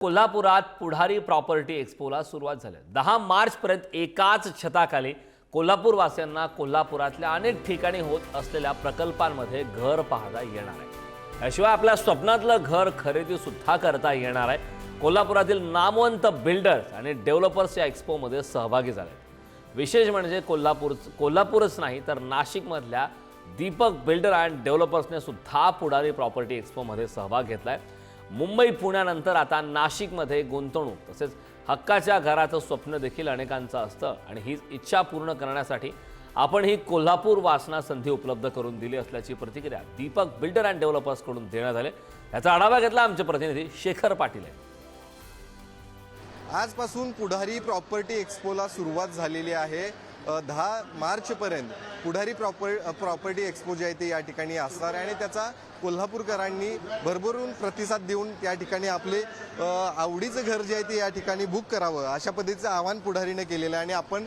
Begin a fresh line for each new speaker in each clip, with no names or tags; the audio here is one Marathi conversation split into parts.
कोल्हापुरात पुढारी प्रॉपर्टी एक्स्पोला सुरुवात झाली. 10 मार्चपर्यंत एकाच छताखाली कोल्हापूरवासियांना कोल्हापुरातल्या अनेक ठिकाणी होत असलेल्या प्रकल्पांमध्ये घर पाहता येणार आहे. याशिवाय आपल्या स्वप्नातलं घर खरेदी सुद्धा करता येणार आहे. कोल्हापुरातील नामवंत बिल्डर्स आणि डेव्हलपर्स या एक्स्पोमध्ये सहभागी झाले. विशेष म्हणजे कोल्हापूरच नाही तर नाशिकमधल्या दीपक बिल्डर अँड डेव्हलपर्सने सुद्धा पुढारी प्रॉपर्टी एक्स्पोमध्ये सहभाग घेतलाय. मुंबई पुण्यानंतर आता नाशिकमध्ये गुंतवणूक तसेच हक्काच्या घराचं स्वप्न देखील अनेकांचं असतं आणि ही इच्छा पूर्ण करण्यासाठी आपण ही कोल्हापूर वासना संधी उपलब्ध करून दिली असल्याची प्रतिक्रिया दीपक बिल्डर अँड डेव्हलपर्सकडून देण्यात आली. याचा आढावा घेतला आमचे प्रतिनिधी शेखर पाटील यांनी.
आजपासून पुढारी प्रॉपर्टी एक्स्पोला सुरुवात झालेली आहे. 10 मार्चपर्यंत पुढारी प्रॉपर्टी एक्स्पो जे आहे ते या ठिकाणी असणार आहे आणि त्याचा कोल्हापूरकरांनी भरभरून प्रतिसाद देऊन त्या ठिकाणी आपले आवडीचं घर जे आहे ते या ठिकाणी बुक करावं अशा पद्धतीचं आवाहन पुढारीने केलेलं आहे. आणि आपण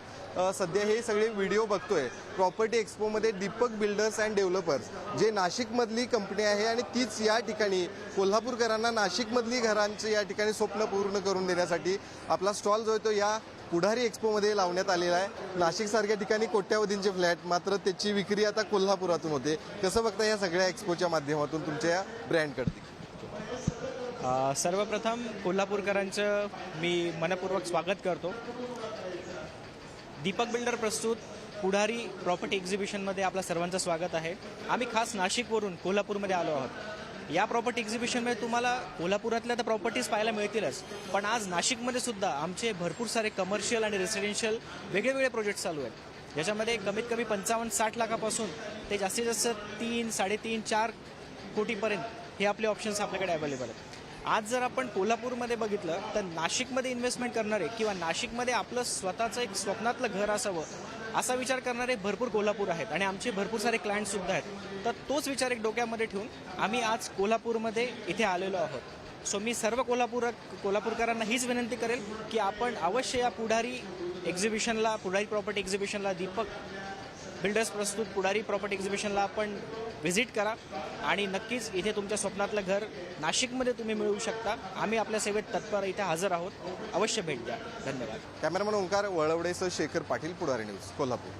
सध्या हे सगळे व्हिडिओ बघतोय. प्रॉपर्टी एक्स्पोमध्ये दीपक बिल्डर्स अँड डेव्हलपर्स जे नाशिकमधली कंपनी आहे आणि तीच या ठिकाणी कोल्हापूरकरांना नाशिकमधली घरांचे या ठिकाणी स्वप्न पूर्ण करून देण्यासाठी आपला स्टॉल जो आहे तो या पुढारी एक्स्पोमध्ये लावण्यात आलेला आहे. नाशिकसारख्या ठिकाणी कोट्यावधींचे फ्लॅट, मात्र त्याची विक्री आता कोल्हापुरातून होते. कसं बघता या सगळ्या एक्स्पोच्या माध्यमातून तुमच्या या ब्रँडकडे?
सर्वप्रथम कोल्हापूरकरांचं मी मनपूर्वक स्वागत करतो. दीपक बिल्डर प्रस्तुत पुढारी प्रॉपर्टी एक्झिबिशनमध्ये आपल्या सर्वांचं स्वागत आहे. आम्ही खास नाशिकवरून कोल्हापूरमध्ये आलो आहोत. या प्रॉपर्टी एक्झिबिशनमध्ये तुम्हाला कोल्हापुरातल्या तर प्रॉपर्टीज पाहायला मिळतीलच, पण आज नाशिकमध्ये सुद्धा आमचे भरपूर सारे कमर्शियल आणि रेसिडेन्शियल वेगवेगळे प्रोजेक्ट चालू आहेत. ज्याच्यामध्ये कमीत कमी 55-60 लाखापासून ते जास्तीत जास्त 3, 3.5, 4 कोटीपर्यंत हे आपले ऑप्शन्स आपल्याकडे अवेलेबल आहेत. आज जर आपण कोल्हापूरमध्ये बघितलं तर नाशिकमध्ये इन्व्हेस्टमेंट करणारे किंवा नाशिकमध्ये आपलं स्वतःचं एक स्वप्नातलं घर असावं असा विचार करणारे भरपूर कोल्हापूर आहेत आणि आमचे भरपूर सारे क्लायंटसुद्धा आहेत. तर तोच विचार एक डोक्यामध्ये ठेवून आम्ही आज कोल्हापूरमध्ये इथे आलेलो आहोत. सो मी सर्व कोल्हापूरकरांना हीच विनंती करेल की आपण अवश्य या पुढारी प्रॉपर्टी एक्झिबिशनला दीपक बिल्डर्स प्रस्तुत पुढारी प्रॉपर्टी एक्झिबिशनला आपण व्हिजिट करा आणि नक्कीच इथे तुमच्या स्वप्नातलं घर नाशिकमध्ये तुम्ही मिळवू शकता. आम्ही आपल्या सेवेत तत्पर इथे हजर आहोत. अवश्य भेट द्या. धन्यवाद.
कॅमेरामन ओंकार वळवडेसह शेखर पाटील, पुढारी न्यूज, कोल्हापूर.